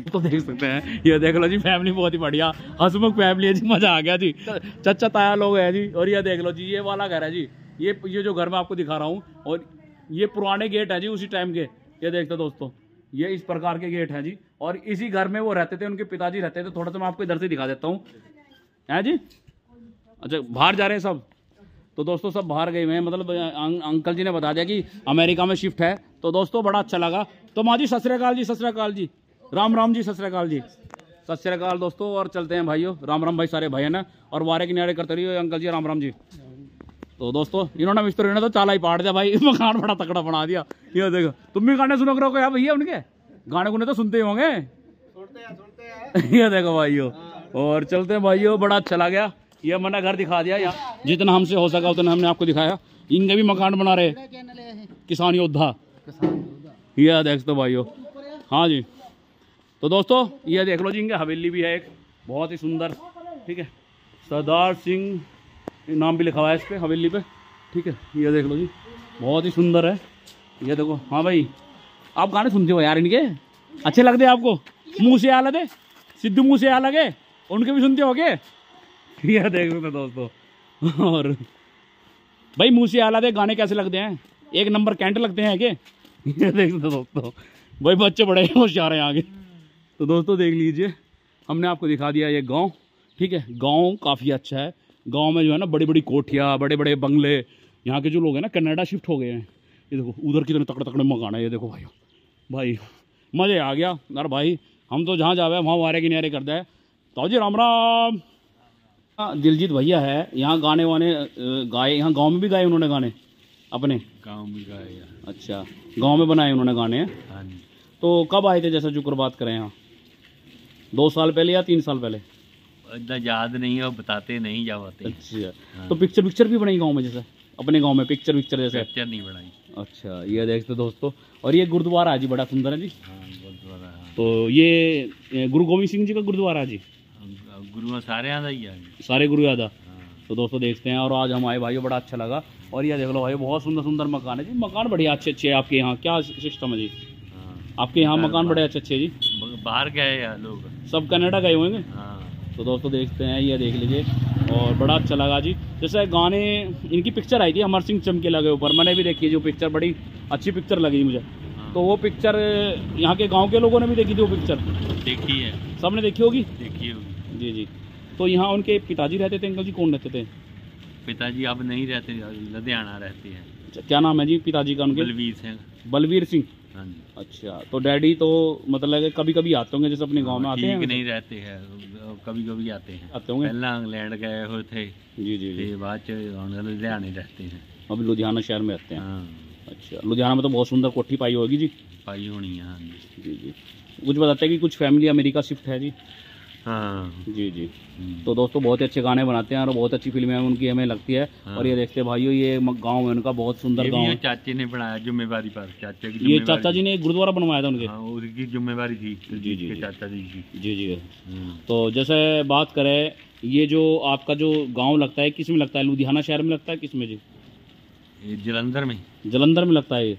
तो देख सकते हैं, ये देख लो जी, फैमिली बहुत ही बढ़िया हंसमुख फैमिली है जी, मजा आ गया जी, चचा ताया लोग हैं जी। और ये देख लो जी, ये वाला घर है जी, ये जो घर मैं आपको दिखा रहा हूँ, और ये पुराने गेट है जी उसी टाइम के। ये देखते दोस्तों, ये इस प्रकार के गेट हैं जी, और इसी घर में वो रहते थे, उनके पिताजी रहते थे। थोड़ा सा मैं आपको इधर से दिखा देता हूँ, है जी। अच्छा, बाहर जा रहे हैं सब, तो दोस्तों सब बाहर गए हुए हैं, मतलब अंकल जी ने बता दिया कि अमेरिका में शिफ्ट है। तो दोस्तों बड़ा अच्छा लगा। तो माँ जी सत श्री अकाल जी, सत श्री अकाल जी, राम राम जी, सत श्री अकाल जी, सत श्री अकाल दोस्तों। और चलते हैं भाइयों, राम राम भाई सारे भाई है ना, और वारे किनारे करते रहिए अंकल जी, राम राम जी। तो दोस्तों इन्होंने मिस्त्री ने तो चाला ही पाट दिया भाई, मकान बड़ा तकड़ा बना दिया। ये देखो, तुम भी गाने सुनो करो यार भैया, उनके गाने गुने तो सुनते ही होंगे। ये देखो भाइयों, और चलते हैं भाइयों, बड़ा अच्छा लग गया। ये मैंने घर दिखा दिया यार, जितना हमसे हो सका उतना हमने आपको दिखाया। इनके भी मकान बना रहे किसान योद्धा, ये देख दो भाइयों। हाँ जी, तो दोस्तों ये देख लो जी, इनके हवेली भी है एक बहुत ही सुंदर। ठीक है, सरदार सिंह नाम भी लिखा हुआ है इस पे हवेली पे। ठीक है, ये देख लो जी, बहुत ही सुंदर है। ये देखो, हाँ भाई आप गाने सुनते हो यार इनके, अच्छे लगते हैं आपको? मुँह से अलग है, सिद्धू मुँह से अलग है, उनके भी सुनते होगे। ये देख सकते दोस्तों। और भाई मुँह से अलग है गाने कैसे लगते हैं? एक नंबर कैंट लगते हैं क्या? ये देख सकते दोस्तों, भाई बच्चे बड़े होशियार हैं आगे। तो दोस्तों देख लीजिए, हमने आपको दिखा दिया ये गांव। ठीक है, गांव काफ़ी अच्छा है। गांव में जो है ना, बड़ी बड़ी कोठियाँ, बड़े बड़े बंगले। यहाँ के जो लोग हैं ना, कनाडा शिफ्ट हो गए हैं। ये देखो उधर कितने तकड़े तकड़े मकान है। ये देखो भाई मज़े आ गया यार भाई, हम तो जहाँ जावे वहाँ वारे किनारे करते हैं। तो जी राम राम। दिलजीत भैया है, यहाँ गाने वाने गाए, यहाँ गाँव में भी गाए उन्होंने गाने, अपने गाँव में गाए। अच्छा, गाँव में बनाए उन्होंने गाने। हाँ जी। तो कब आए थे, जैसा जुक्र बात करें यहाँ? 2 साल पहले या 3 साल पहले? इतना याद नहीं है, बताते नहीं जाते। अच्छा, हाँ। तो पिक्चर भी बनाई गांव में, जैसे अपने गांव में पिक्चर जैसे? पिक्चर नहीं बनाई। अच्छा, ये देखते दोस्तों। और ये गुरुद्वारा है जी, बड़ा सुंदर है जी। हाँ, गुरुद्वारा। हाँ। तो ये गुरु गोविंद सिंह जी का गुरुद्वारा है जी। गुरु सारे याद ही है, सारे गुरु याद। तो दोस्तों देखते हैं, और आज हम आए भाई, बड़ा अच्छा लगा। और ये देख लो भाई, बहुत सुंदर सुंदर मकान है जी, मकान बढ़िया अच्छे अच्छे है। आपके यहाँ क्या सिस्टम है जी? आपके यहाँ मकान बड़े अच्छे अच्छे जी। बाहर गए हैं लोग, सब कनाडा गए होंगे। हाँ। तो दोस्तों देखते हैं, ये देख लीजिए, और बड़ा अच्छा लगा जी। जैसे गाने, इनकी पिक्चर आई थी अमर सिंह चमकीला के ऊपर, मैंने भी देखी जो पिक्चर, बड़ी अच्छी पिक्चर लगी मुझे। हाँ। तो वो पिक्चर यहाँ के गांव के लोगों ने भी देखी थी, वो पिक्चर देखी है, सबने देखी होगी। देखी होगी जी जी। तो यहाँ उनके पिताजी रहते थे अंकल जी, कौन रहते थे? पिताजी अब नहीं रहते, लुधियाना रहते हैं। अच्छा, क्या नाम है जी पिताजी का उनके? बलवीर सिंह। बलवीर सिंह। हाँ जी। अच्छा, तो डैडी तो मतलब कभी कभी आते होंगे, जैसे अपने गांव में आते हैं? नहीं रहते हैं, कभी कभी आते हैं, आते होंगे। पहला इंग्लैंड गए हुए थे जी जी, बाद लुधियाने रहते हैं, अभी लुधियाना शहर में रहते हैं। हाँ। अच्छा, लुधियाना में तो बहुत सुंदर कोठी पाई होगी जी। पाई होनी है। हाँ जी जी। कुछ बताते हैं कि कुछ फैमिली अमेरिका शिफ्ट है जी। हाँ जी जी। तो दोस्तों बहुत ही अच्छे गाने बनाते हैं और बहुत अच्छी फिल्में उनकी हमें लगती है। हाँ। और ये देखते हैं भाइयों, ये गांव है उनका, बहुत सुंदर गांव है। चाचे ने बनाया जिम्मेवारी पर, चाचा की ये चाचा जी ने एक गुरुद्वारा बनवाया था उनके। हाँ, उसकी जिम्मेवारी थी जी जी चाचा जी की। जी जी। तो जैसे बात करें, ये जो आपका जो गांव लगता है, किस में लगता है? लुधियाना शहर में लगता है, किस में जी? जलंधर में। जलंधर में लगता है ये।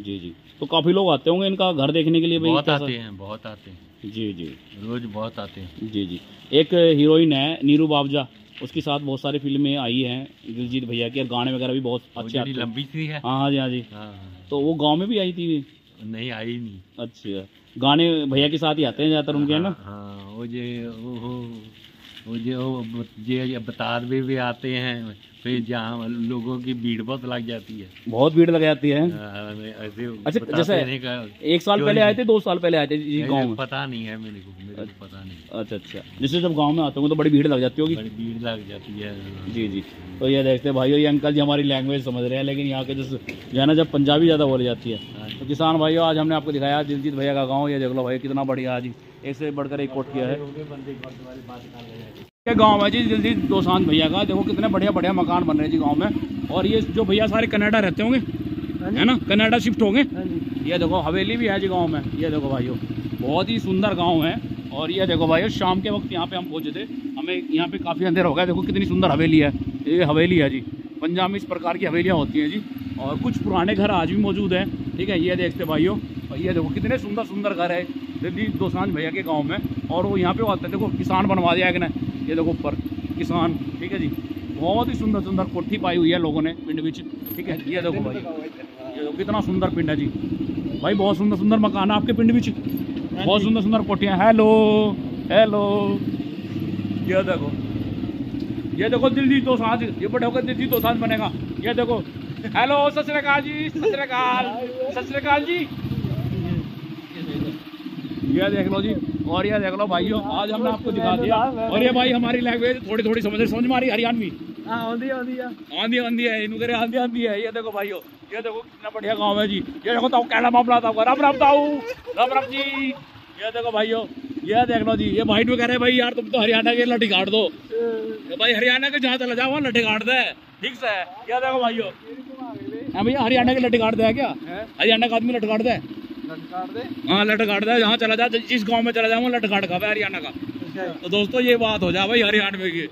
जी जी। तो काफी लोग आते होंगे इनका घर देखने के लिए? बहुत आते हैं, बहुत आते हैं। जी जी, रोज बहुत आते हैं। जी जी। एक हीरोइन है नीरू बावजा, उसके साथ बहुत सारी फिल्में आई हैं दिलजीत भैया की, और गाने वगैरह भी बहुत अच्छे आते हैं। लंबी सी है। हाँ जी, हाँ जी। तो वो गांव में भी आई थी? नहीं, आई नहीं। अच्छा, गाने भैया के साथ ही आते हैं ज़्यादातर उनके, है ना? हाँ, वो जो ये बता भी आते हैं, फिर जहाँ लोगों की भीड़ बहुत लग जाती है, बहुत भीड़ लग जाती है। ऐसे अच्छा, जैसे देने का 1 साल पहले आए थे, 2 साल पहले आए थे जी गाँव में? पता नहीं है मेरे को पता नहीं। अच्छा, जैसे जब गांव में आते होंगे तो बड़ी भीड़ लग जाती होगी? बड़ी भीड़ लग जाती है जी। तो ये देखते भाइयों, ये अंकल जी हमारी लैंग्वेज समझ रहे हैं, लेकिन यहाँ के जैसे जो है ना, जब पंजाबी ज़्यादा बोली जाती है। तो किसान भाइयों, आज हमने आपको दिखाया दिलजीत भैया का गाँव। ये देख लो भाई, कितना बढ़िया आज एक से बढ़कर एक कोट किया है। ये गाँव है जी दिलजीत दोसांझ भैया का। देखो कितने बढ़िया बढ़िया मकान बन रहे हैं जी गाँव में। और ये जो भैया सारे कनाडा रहते होंगे, है ना, कनाडा शिफ्ट होंगे। ये देखो हवेली भी है जी गाँव में। ये देखो भाइयों, बहुत ही सुंदर गाँव है। और ये देखो भाइयों, शाम के वक्त यहाँ पे हम पहुँचे थे, हमें यहाँ पे काफ़ी अंधेरा हो गया। देखो कितनी सुंदर हवेली है। ये हवेली है जी, पंजाब में इस प्रकार की हवेलियाँ होती हैं जी। और कुछ पुराने घर आज भी मौजूद हैं, ठीक है। ये देखते भाइयों, और ये देखो कितने सुंदर सुंदर घर है दिलजीत दोसांझ भैया के गाँव में। और वो यहाँ पे आते हैं, देखो किसान बनवा दिया है कि ना, ये देखो ऊपर किसान, ठीक है जी। बहुत ही सुंदर सुंदर कोठी पाई हुई है लोगों ने पिंड विच, ठीक है। ये देखो भाई, ये देखो कितना सुंदर पिंड है जी भाई। बहुत सुंदर सुंदर मकान है आपके पिंड विच, बहुत सुंदर सुंदर कोठियाँ। हेलो हेलो, ये देखो दिलजीत दोसांझ, ये बड़े होकर दिलजीत दोसांझ बनेगा। ये देखो, हेलो, सत श्री अकाल जी, सत श्री अकाल, सत श्री अकाल जी। ये देख लो जी, और ये देख लो भाइयों, आज हमने आपको दिखा दिया। और ये भाई हमारी लैंग्वेज थोड़ी थोड़ी समझ में आ रही, हरियाणवी आंधी है, इनको करे आंधी है। ये देखो भाइयों, ये देखो कितना बढ़िया गांव है जी। ये देखो ताऊ कहना मामला था, राम राम ताऊ, राम राम जी। ये देखो भाइयों, ये देख लो जी, ये भाई कह रहे भाई यार तुम तो हरियाणा के लट्ठी काट दो। भाई हरियाणा के जहाँ चला जाओ वहाँ लट्ठी काट दे, ठीक से। ये देखो भाइयों, हाँ भैया, हरियाणा के लट्ठी काट दे क्या? हरियाणा का आदमी लट्ठ काट दे, हाँ लट्ठ काट दे। जहाँ चला जा, जिस गाँव में चला जाओ वहाँ लट्ठ काट खा हरियाणा का। तो दोस्तों ये बात हो जाए भाई हरियाणा की।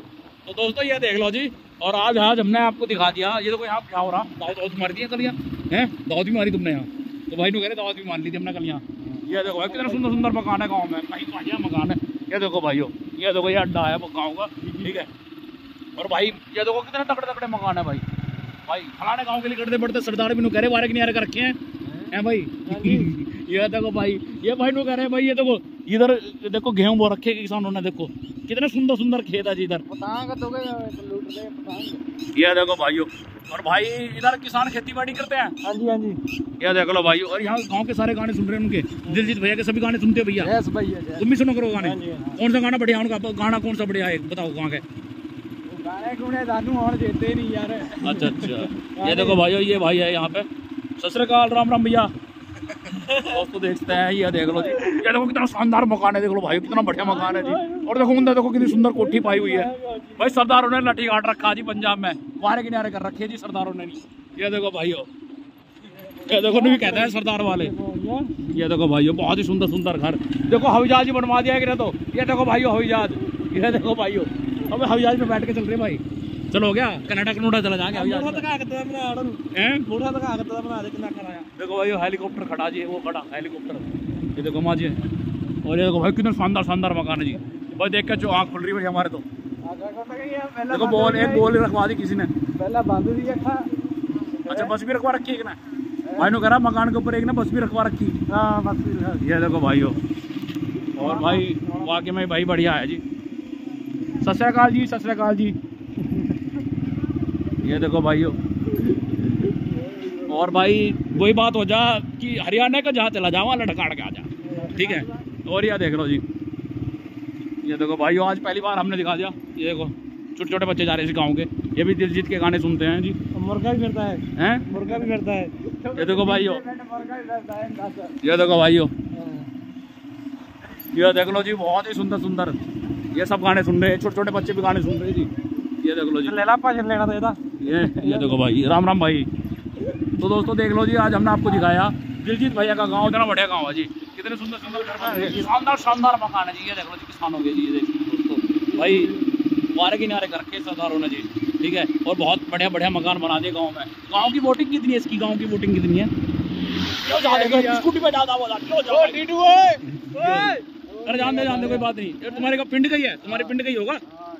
तो दोस्तों ये देख लो जी, और आज हमने आपको दिखा दिया। ये देखो यहाँ क्या हो रहा, दावत मार दी है कल यहाँ, है दावत भी मारी तुमने यहाँ। तो भाई कह रहे दावत भी मार ली थी हमने कल यहाँ। ये देखो भाई कितना सुंदर सुंदर मकान है गाँव में, कहीं बढ़िया मकान है। ये देखो भाइयों, ये देखो ये अड्डा है गाँव का, ठीक है। और भाई ये देखो कितने तकड़े तकड़े मकान है भाई। फलाने गाँव के लिए करते बढ़ते सरदार भी कह रहे वारे के नहीं कर रखे हैं भाई। ये देखो भाई, ये भाई कह रहे हैं भाई, ये देखो इधर देखो गेहूं बो रखे किसानों ने, देखो कितने सुंदर सुंदर खेत है जी इधर। ये देखो भाइयों, और भाई इधर किसान खेती बाड़ी करते हैं। हाँ जी। ये देख लो भाई, और यहाँ गांव के सारे गाने सुन रहे हैं उनके, दिलजीत भैया के सभी गाने सुनते हो भैया? तुम भी सुनो करो गाने। कौन सा गाना बढ़िया उनका, गाना कौन सा बढ़िया है बताओ गाँव के? अच्छा। ये देखो भाइयों, ये भाई है यहाँ पे। सत श्री अकाल, राम राम भैया। दोस्तों देखते हैं, ये देख लो जी, ये देखो कितना शानदार मकान है। देख लो भाई कितना बढ़िया मकान है जी। और देखो अंदर देखो कितनी सुंदर कोठी पाई हुई है भाई। सरदारों ने लाठी काट रखा जी पंजाब में, वारे किनारे कर रखे जी सरदारों ने। ये देखो भाइयों, ये देखो नहीं कहते हैं सरदार वाले। ये देखो भाइयों, बहुत ही सुंदर सुंदर घर। देखो हवाई जहाज ही बनवा दिया है। तो ये देखो भाइयों हवाई जहाज, ये देखो भाइयों, अब हवाई जहाज में बैठ के चल रहे भाई। चलो हो गया, कनाडा चला जाएंगे हवाई जहाज। देखो भाई हेलीकॉप्टर खड़ा जी, वो खड़ा हेलीकॉप्टर। ये देखो माँ जी, और ये देखो भाई कितने शानदार शानदार मकान है जी भाई। देख के जो आँख खुल रही है हमारे। तो देखो बॉल, एक बॉल रखवा दी किसी ने पहला बांध दिया था। अच्छा बस भी रखवा रखी है ना भाई ने कह रहा, मकान के ऊपर एक ना बस भी रखवा रखी। ये देखो भाइयों, और भाई वाकई में भाई बढ़िया है जी। सत श्री अकाल जी, सत श्री अकाल जी। ये देखो भाइयों, और भाई वही बात हो जा कि हरियाणा का जहाँ चला जाओ लटकाड़ के आ जा, ठीक है। और ये देख लो जी, ये देखो भाइयों, आज पहली बार हमने दिखा दिया। ये देखो छोटे छोटे बच्चे जा रहे हैं इस गाँव के, ये भी दिलजीत के गाने सुनते हैं जी। मुर्गा भी करता है, मुर्गा भी करता है। ये देखो भाइयों, ये देखो भाइयों, ये देख लो जी, बहुत ही सुंदर सुंदर ये सब गाने सुन रहे हैं। छोटे छोटे बच्चे भी गाने सुन रहे हैं जी। ये देख लो जी, ये देखो भाई, राम राम भाई। तो दोस्तों देख लो जी, आज हमने आपको दिखाया दिलजीत भैया का गांव। इतना बढ़िया गांव है जी, कितने सुंदर सुंदर घर, शानदार शानदार मकान है जी। ये देख लो जी, किसानों के जी, ये देखो दोस्तों भाई वारे किनारे कर रखे सरदारों ने जी, ठीक है। और बहुत बढ़िया बढ़िया मकान बना दिए गाँव में। गाँव की वोटिंग कितनी है इसकी, गाँव की वोटिंग कितनी है? क्यों स्कूटी पे जाता बोला, अरे जान दे कोई बात नहीं। तुम्हारे का पिंड का ही है, तुम्हारे पिंड का ही होगा।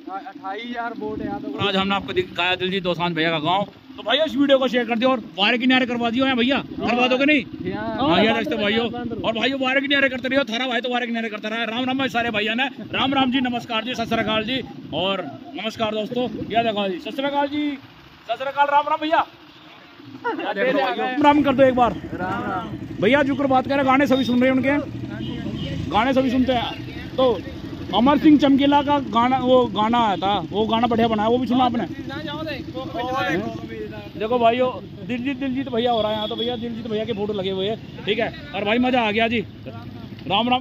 28,000 वोट है। आज हमने आपको दिखाया दिलजीत दोसांझ भैया का गांव। तो भाई इस वीडियो को शेयर कर दियो और वारे किनारे करवा दियो है भैया, करवा दोगे नहीं? हाँ यार देखते भाइयों, और भाइयों वारे किनारे करते रहियो, थारा भाई तो वारे किनारे करता रहा है। राम राम भाई सारे भैया ने, राम राम जी, नमस्कार जी, सत श्री अकाल जी, और नमस्कार दोस्तों, क्या देखो जी, सत श्री अकाल जी, सत श्री अकाल, राम राम भैया, राम राम कर दो एक बार। भैया जुकर बात कर रहे, गाने सभी सुन रहे हैं उनके, गाने सभी सुनते हैं। तो अमर सिंह चमकीला का गाना, वो गाना आया था, वो गाना बढ़िया बनाया, वो भी सुना आपने? देखो भाइयों, दिलजीत भैया हो रहा है यहाँ, तो भैया दिलजीत भैया के फोटो लगे हुए हैं, ठीक है। और भाई मजा आ गया जी, राम राम।